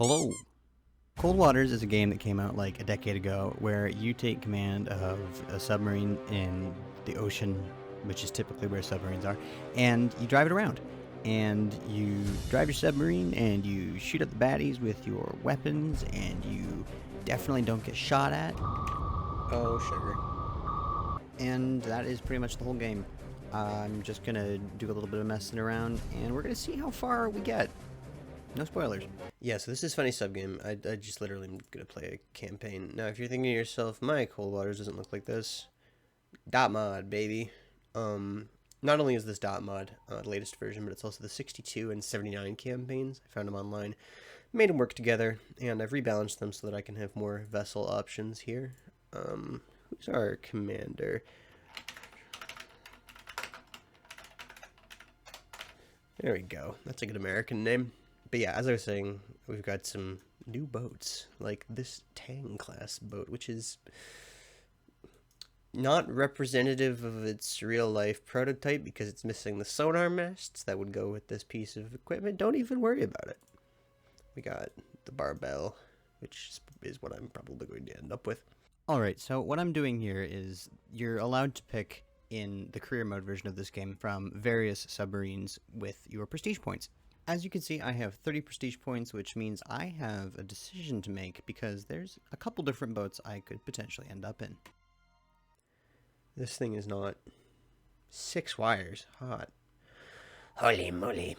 Hello. Cold Waters is a game that came out like a decade ago where you take command of a submarine in the ocean, which is typically where submarines are, and you drive it around. And you drive your submarine and you shoot at the baddies with your weapons, and you definitely don't get shot at. Oh, sugar. And that is pretty much the whole game. I'm just gonna do a little bit of messing around, and we're gonna see how far we get. No spoilers. Yeah, so this is funny subgame. I just literally am gonna play a campaign. Now, if you're thinking to yourself, my Cold Waters doesn't look like this. Dot mod, baby. Not only is this dot mod the latest version, but it's also the 62 and 79 campaigns. I found them online, made them work together, and I've rebalanced them so that I can have more vessel options here. Who's our commander? There we go. That's a good American name. But yeah, as I was saying, we've got some new boats, like this Tang class boat, which is not representative of its real life prototype because it's missing the sonar masts that would go with this piece of equipment. Don't even worry about it. We got the barbell, which is what I'm probably going to end up with. Alright, so what I'm doing here is you're allowed to pick in the career mode version of this game from various submarines with your prestige points. As you can see, I have 30 prestige points, which means I have a decision to make because there's a couple different boats I could potentially end up in. This thing is not 6 wires. Hot. Holy moly.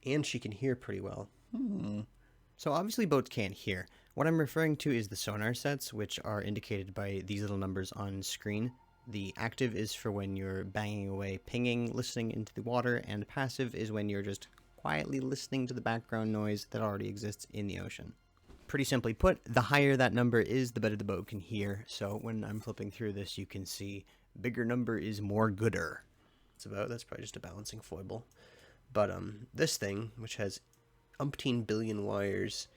And she can hear pretty well. So obviously boats can't hear. What I'm referring to is the sonar sets, which are indicated by these little numbers on screen. The active is for when you're banging away, pinging, listening into the water, and passive is when you're just quietly listening to the background noise that already exists in the ocean. Pretty simply put, the higher that number is, the better the boat can hear. So when I'm flipping through this, you can see bigger number is more gooder. That's probably just a balancing foible. But this thing, which has umpteen billion wires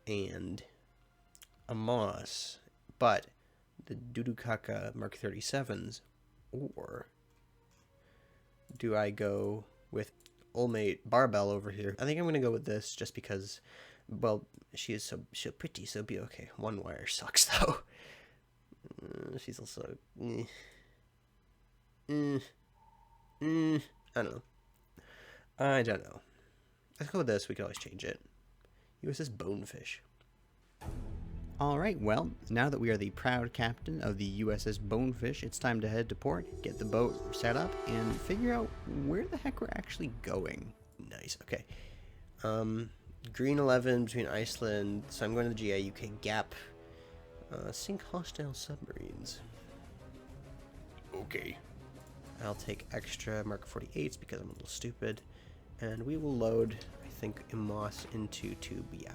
and a moss, but the Dudukaka Mark 37s, or do I go with old mate Barbell over here? I think I'm going to go with this just because, well, she is so pretty, so be okay. One wire sucks, though. She's also... I don't know. Let's go with this. We can always change it. USS Bonefish. Alright, well, now that we are the proud captain of the USS Bonefish, it's time to head to port, get the boat set up, and figure out where the heck we're actually going. Nice, okay. Green 11 between Iceland, so I'm going to the GA, UK Gap. Sink hostile submarines. Okay. I'll take extra Mark 48s because I'm a little stupid. And we will load, I think, Imos into tube, yeah.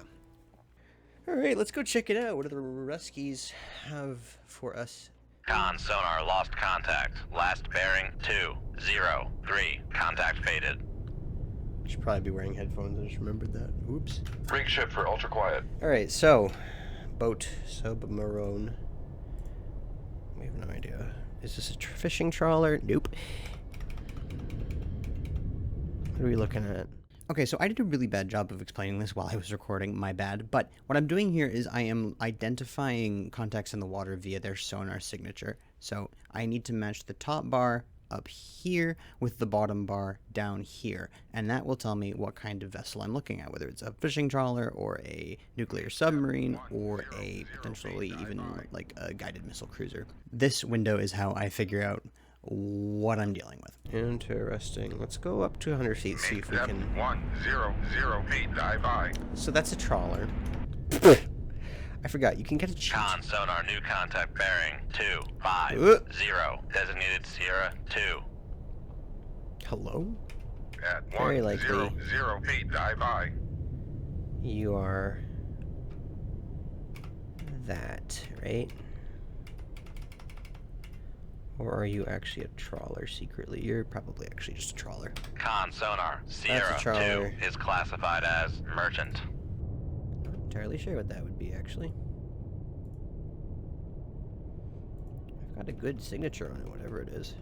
Alright, let's go check it out. What do the Ruskies have for us? Con sonar lost contact. Last bearing 203. Contact faded. Should probably be wearing headphones. I just remembered that. Oops. Rig ship for ultra quiet. Alright, so boat submarine. We have no idea. Is this a fishing trawler? Nope. What are we looking at? Okay, so I did a really bad job of explaining this while I was recording, my bad, but what I'm doing here is I am identifying contacts in the water via their sonar signature. So I need to match the top bar up here with the bottom bar down here, and that will tell me what kind of vessel I'm looking at, whether it's a fishing trawler or a nuclear submarine or a potentially even like a guided missile cruiser. This window is how I figure out what I'm dealing with. Interesting. Let's go up to 100 feet, see if we can... 100 feet, dive by. So that's a trawler. I forgot, you can get a cheat. Con sonar new contact bearing 250. Designated Sierra 2. Hello? At Very likely. 100 feet, dive by. You are... that, right? Or are you actually a trawler secretly? You're probably actually just a trawler. Con sonar Sierra 2 is classified as merchant. Not entirely sure what that would be, actually. I've got a good signature on it, whatever it is.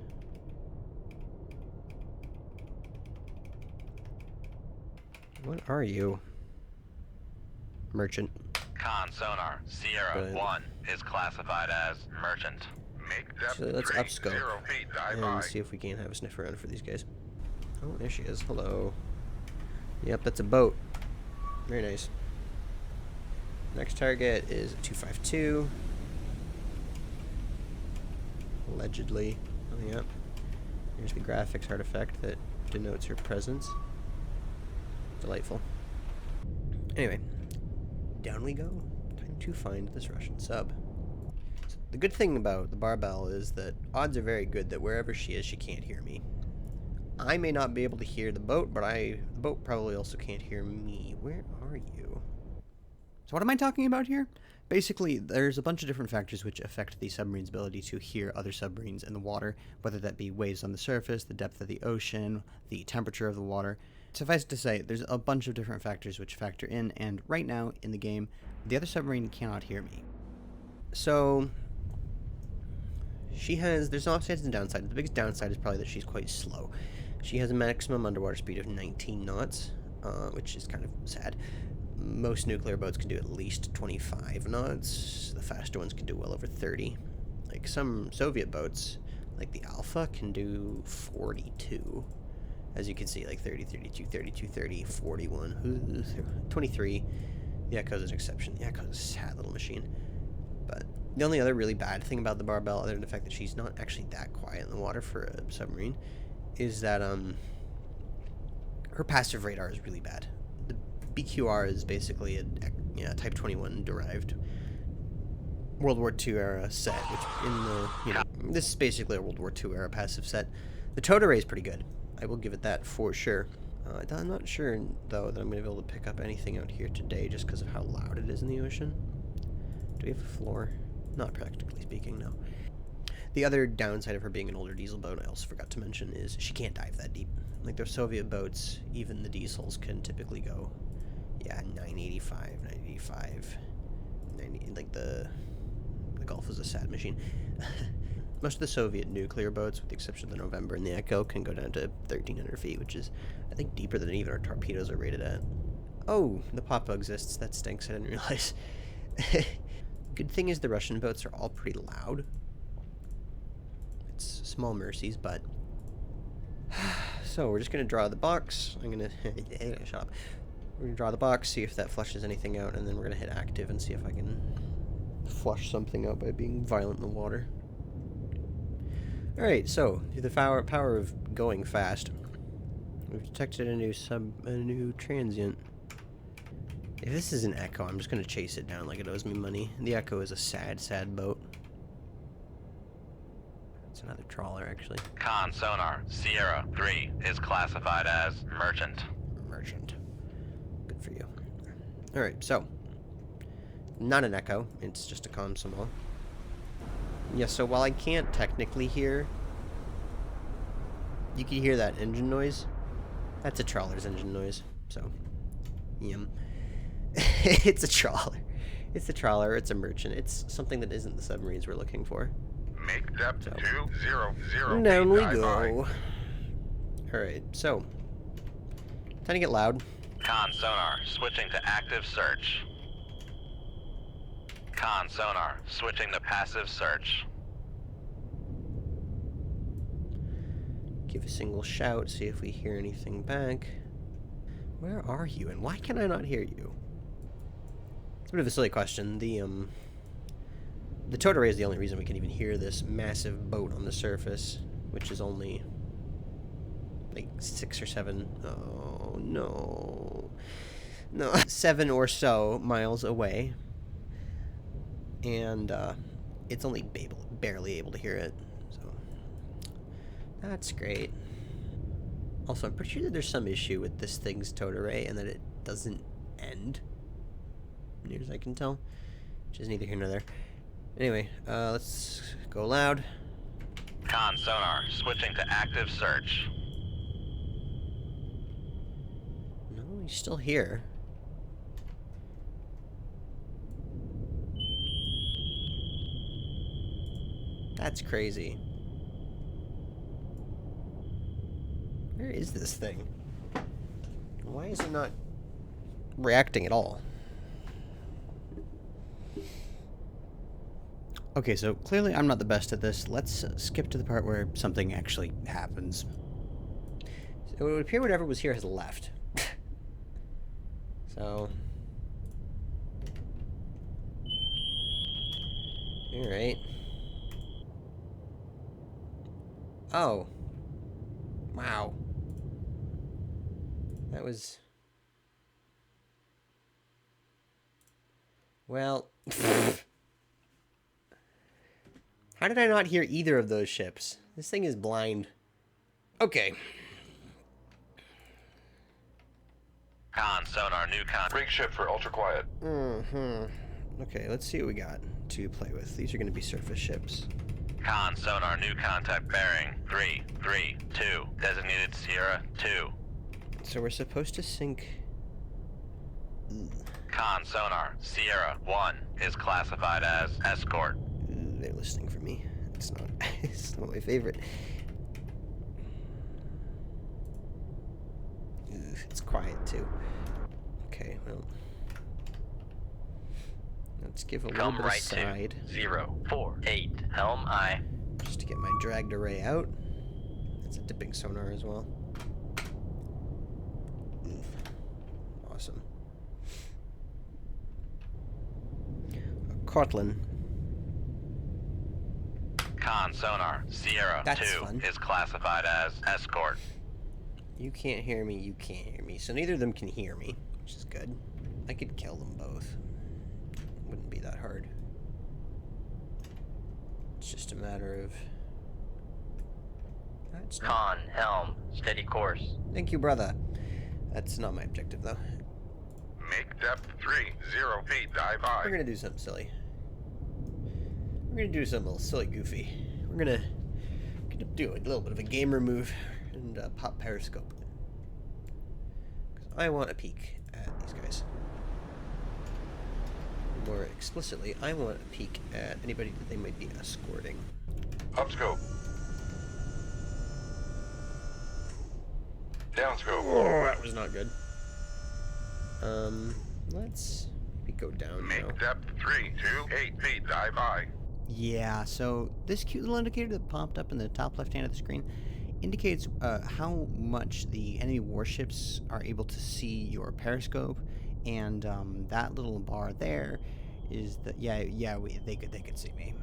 What are you? Merchant. Con sonar Sierra Brilliant. 1 is classified as merchant. Make depth Actually, let's 3, upscope 0 feet. Dive and by. see if we can have a sniff around for these guys. Oh, there she is. Hello. Yep, that's a boat. Very nice. Next target is 252. Allegedly. Oh, yep. Here's the graphics artifact that denotes her presence. Delightful. Anyway, down we go. Time to find this Russian sub. So the good thing about the barbell is that odds are very good that wherever she is, she can't hear me. I may not be able to hear the boat, but the boat probably also can't hear me. Where are you? So what am I talking about here? Basically, there's a bunch of different factors which affect the submarine's ability to hear other submarines in the water, whether that be waves on the surface, the depth of the ocean, the temperature of the water. Suffice it to say, there's a bunch of different factors which factor in, and right now in the game, the other submarine cannot hear me. So, there's no upsides and downsides. The biggest downside is probably that she's quite slow. She has a maximum underwater speed of 19 knots, which is kind of sad. Most nuclear boats can do at least 25 knots. The faster ones can do well over 30. Like some Soviet boats, like the Alpha, can do 42. As you can see, like 30, 32, 32, 30, 41, 23. The Echo is an exception. The Echo is a sad little machine. But the only other really bad thing about the barbell, other than the fact that she's not actually that quiet in the water for a submarine, is that her passive radar is really bad. The BQR is basically a Type 21 derived World War II era set, which this is basically a World War II era passive set. The towed array is pretty good. I will give it that for sure. I'm not sure, though, that I'm going to be able to pick up anything out here today just because of how loud it is in the ocean. Do we have a floor? Not practically speaking, no. The other downside of her being an older diesel boat, I also forgot to mention, is she can't dive that deep. Like, those Soviet boats, even the diesels can typically go, 985, 985, 90, like the Gulf is a sad machine. Most of the Soviet nuclear boats, with the exception of the November and the Echo, can go down to 1,300 feet, which is, I think, deeper than even our torpedoes are rated at. Oh, the pop exists. That stinks. I didn't realize. Good thing is the Russian boats are all pretty loud. It's small mercies, but... So, we're just going to draw the box. I'm going to... Shut up. We're going to draw the box, see if that flushes anything out, and then we're going to hit active and see if I can flush something out by being violent in the water. Alright, so, through the power of going fast, we've detected a new transient. If this is an Echo, I'm just going to chase it down like it owes me money. The Echo is a sad, sad boat. It's another trawler, actually. Con sonar Sierra 3 is classified as merchant. Merchant. Good for you. Alright, so, not an Echo, it's just a comm symbol. Yeah, so while I can't technically hear, you can hear that engine noise. That's a trawler's engine noise, so, yum. It's a trawler. It's a trawler, it's a merchant. It's something that isn't the submarines we're looking for. Make depth So, 200 down feet. we Dive by. go. Alright, so, time to get loud. Con sonar switching to active search. Con sonar switching to passive search. Give a single shout, see if we hear anything back. Where are you, and why can I not hear you? It's a bit of a silly question. The towed array is the only reason we can even hear this massive boat on the surface, which is only like 6 or 7. Oh no, 7 or so miles away, and it's only barely able to hear it. So that's great. Also, I'm pretty sure that there's some issue with this thing's towed array and that it doesn't end, near as I can tell, which is neither here nor there. Anyway, let's go loud. Con sonar switching to active search. No, he's still here. That's crazy. Where is this thing? Why is it not reacting at all. Okay, so clearly I'm not the best at this. Let's skip to the part where something actually happens. So it would appear whatever was here has left. So... Alright. Oh. Wow. That was... Well... How did I not hear either of those ships? This thing is blind. Okay. Con, sonar, new con. Rig ship for ultra quiet. Okay, let's see what we got to play with. These are going to be surface ships. Con, sonar, new contact bearing 332. Designated Sierra 2. So we're supposed to sink... Con, sonar, Sierra 1 is classified as escort. They're listening for me. It's not. It's not my favorite. It's quiet too. Okay, well, let's give a little Come bit right of side, to 048. Helm I. just to get my dragged array out. It's a dipping sonar as well. Awesome. Cortland. Con, sonar, Sierra That's 2 fun. is classified as escort. You can't hear me, you can't hear me. So neither of them can hear me, which is good. I could kill them both. Wouldn't be that hard. It's just a matter of... That's not... Con, helm, steady course. Thank you, brother. That's not my objective, though. Make depth 30 feet. Dive We're high. gonna do something silly. We're gonna do something a little silly goofy. We're gonna do a little bit of a gamer move and pop periscope. Because I want a peek at these guys. More explicitly, I want a peek at anybody that they might be escorting. Upscope. Downscope. Oh, that was not good. Let's maybe go down now. Make depth 3 to 8 feet. Dive high. Yeah, so this cute little indicator that popped up in the top left hand of the screen indicates how much the enemy warships are able to see your periscope, and that little bar there is the they could see me.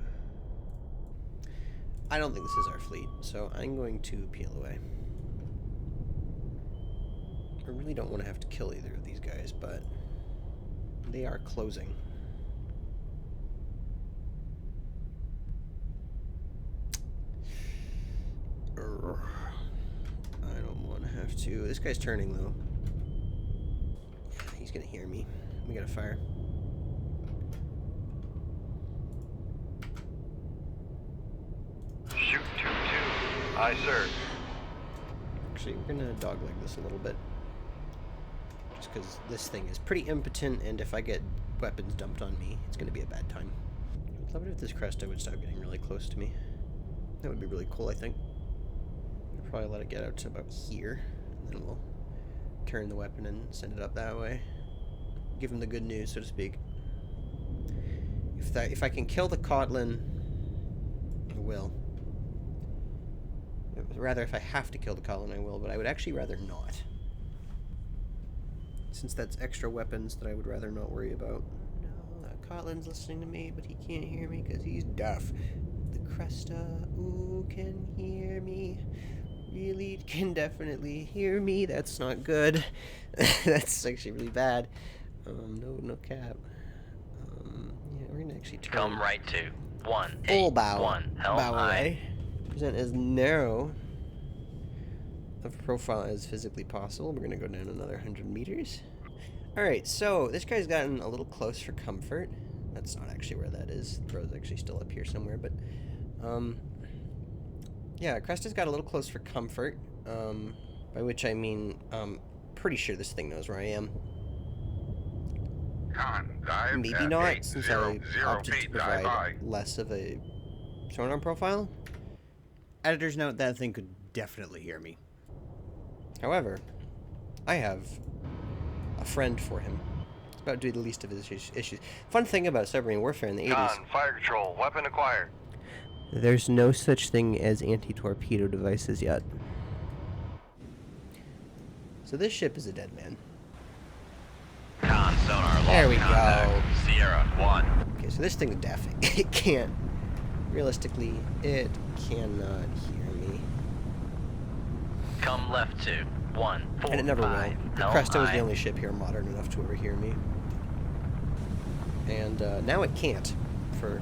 I don't think this is our fleet, so I'm going to peel away. I really don't want to have to kill either of these guys, but they are closing. I don't want to have to. This guy's turning, though. Yeah, he's going to hear me. We got to fire. Shoot 2-2. Aye, sir. Actually, we're going to dogleg this a little bit. Just because this thing is pretty impotent, and if I get weapons dumped on me, it's going to be a bad time. I'd love it if this Cresta would stop getting really close to me. That would be really cool, I think. I'll probably let it get out to about here, and then we'll turn the weapon and send it up that way. Give him the good news, so to speak. If I can kill the Kotlin, I will. Rather, if I have to kill the Kotlin, I will, but I would actually rather not. Since that's extra weapons that I would rather not worry about. No, Kotlin's listening to me, but he can't hear me because he's deaf. The Cresta, ooh, can hear me. Really can definitely hear me. That's not good. That's actually really bad. No cap. Yeah, we're gonna actually turn. Come right to 1 Full bow. 1 helm Bow I. away. Present as narrow of a profile as physically possible. We're gonna go down another 100 meters. Alright, so this guy's gotten a little close for comfort. That's not actually where that is. The road's actually still up here somewhere, but yeah, Cresta's got a little close for comfort. By which I mean, pretty sure this thing knows where I am. Con, dive Maybe at not, 8 since 0 I opted to feet. Dive high. provide less of a sonar profile. Editor's note, that thing could definitely hear me. However, I have a friend for him. It's about doing the least of his issues. Fun thing about submarine warfare in the 80s. Con, fire control, weapon acquired. There's no such thing as anti-torpedo devices yet. So this ship is a dead man. Con sonar lost There we contact. go. Sierra 1. Okay, so this thing's deaf. It can't. Realistically, it cannot hear me. Come left to 145. And it never will. The Helm Cresta was the aye. only ship here modern enough to overhear me. And now it can't, for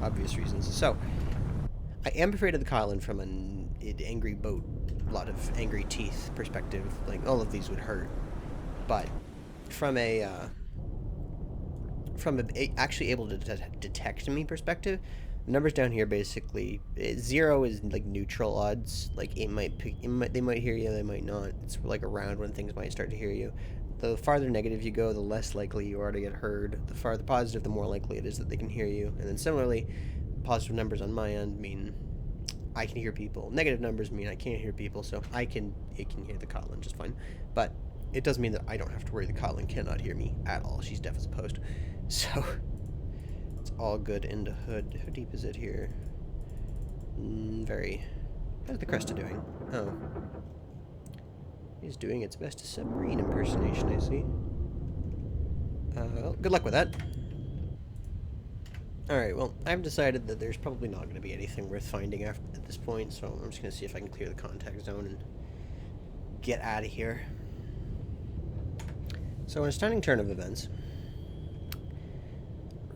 obvious reasons. So, I am afraid of the Colin from an angry boat, a lot of angry teeth perspective. Like, all of these would hurt. But from a actually able to detect me perspective, the numbers down here basically 0 is like neutral odds. Like they might hear you, they might not. It's like around when things might start to hear you. The farther negative you go, the less likely you are to get heard. The farther positive, the more likely it is that they can hear you. And then similarly, positive numbers on my end mean I can hear people. Negative numbers mean I can't hear people, so it can hear the Kotlin just fine. But it does mean that I don't have to worry the Kotlin cannot hear me at all. She's deaf as a post. So it's all good into hood. How deep is it here? Very. How's the Cresta doing? Oh. He's doing its best submarine impersonation, I see. Well, good luck with that. Alright, well, I've decided that there's probably not going to be anything worth finding at this point, so I'm just going to see if I can clear the contact zone and get out of here. So in a stunning turn of events,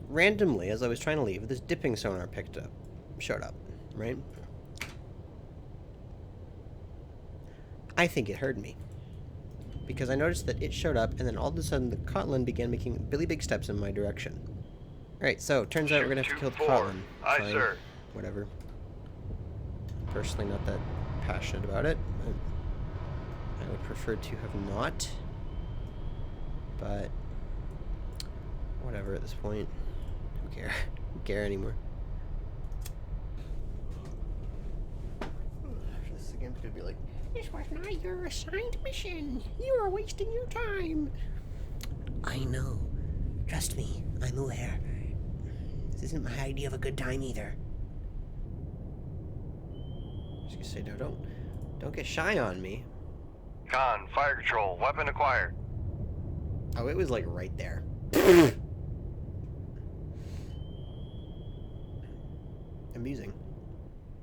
randomly, as I was trying to leave, this dipping sonar showed up, right? I think it heard me, because I noticed that it showed up, and then all of a sudden the Kotlin began making really big steps in my direction. Alright, so turns out we're gonna have to kill the 2-4. Kotlin. Aye, Fine. sir. Whatever. Personally not that passionate about it. I would prefer to have not. But whatever at this point. Who care? Who care anymore? After this again, it's gonna be like, this was not your assigned mission. You are wasting your time. I know. Trust me, I'm aware. This isn't my idea of a good time either. I was gonna say, no, don't get shy on me. Con, fire control, weapon acquired. Oh, it was like right there. Amusing.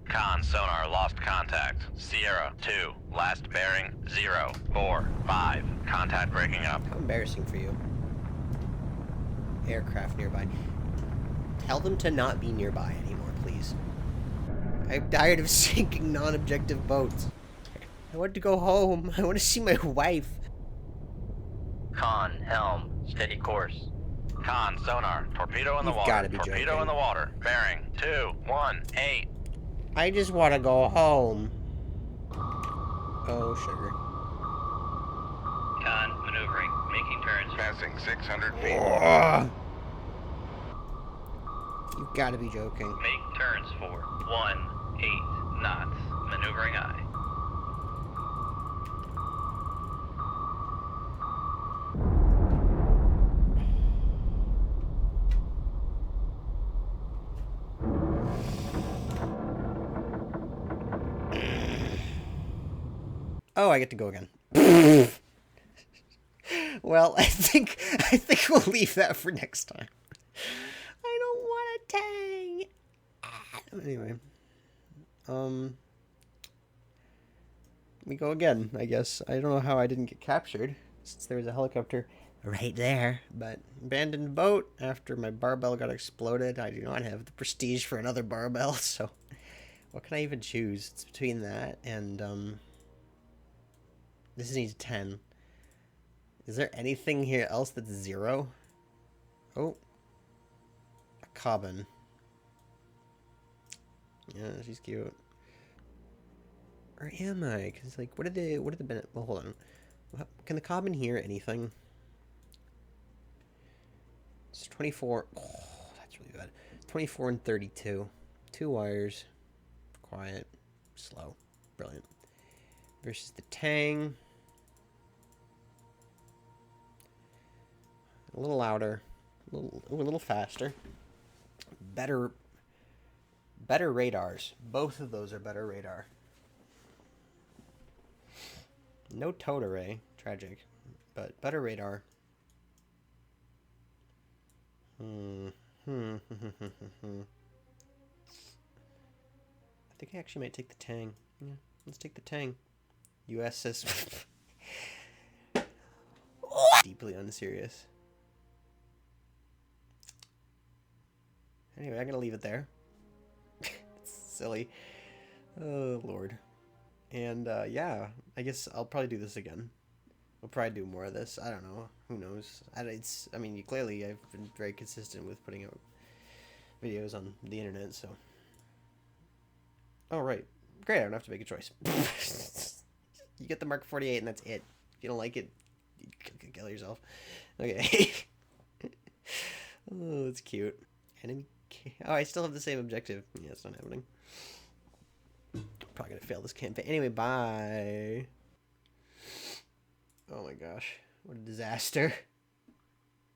Con sonar lost contact. Sierra 2. Last bearing 045. Contact breaking up. How embarrassing for you. Aircraft nearby. Tell them to not be nearby anymore, please. I'm tired of sinking non-objective boats. I want to go home. I want to see my wife. Con, helm, steady course. Con sonar. Torpedo in the You've water. gotta be Torpedo joking. in the water. Bearing 218. I just want to go home. Oh, sugar. Con, maneuvering, making turns. Passing 600 feet. Ugh. You've got to be joking. Make turns for 18 knots. Maneuvering aye. Oh, I get to go again. Well, I think we'll leave that for next time. I don't want a tang. Anyway, we go again, I guess. I don't know how I didn't get captured, since there was a helicopter right there. But abandoned boat after my barbell got exploded. I do not have the prestige for another barbell, so what can I even choose? It's between that and this needs 10. Is there anything here else that's 0? Oh. A Cobbin. Yeah, she's cute. Or am I? Because, like, what are the well, hold on. Can the Cobbin hear anything? It's 24. Oh, that's really bad. 24 and 32. 2 wires. Quiet. Slow. Brilliant. Versus the Tang. A little louder. A little faster. Better radars. Both of those are better radar. No towed array. Tragic. But better radar. I think I actually might take the Tang. Yeah, let's take the Tang. USS. Deeply unserious. Anyway, I'm gonna leave it there. It's silly. Oh, Lord. And, yeah, I guess I'll probably do this again. We'll probably do more of this. I don't know. Who knows? I mean, clearly I've been very consistent with putting out videos on the internet, so. Oh, right. Great, I don't have to make a choice. You get the Mark 48 and that's it. If you don't like it, you can kill yourself. Okay. Oh, it's cute. Enemy. Oh, I still have the same objective. Yeah, it's not happening. Probably gonna fail this campaign. Anyway, bye. Oh my gosh. What a disaster.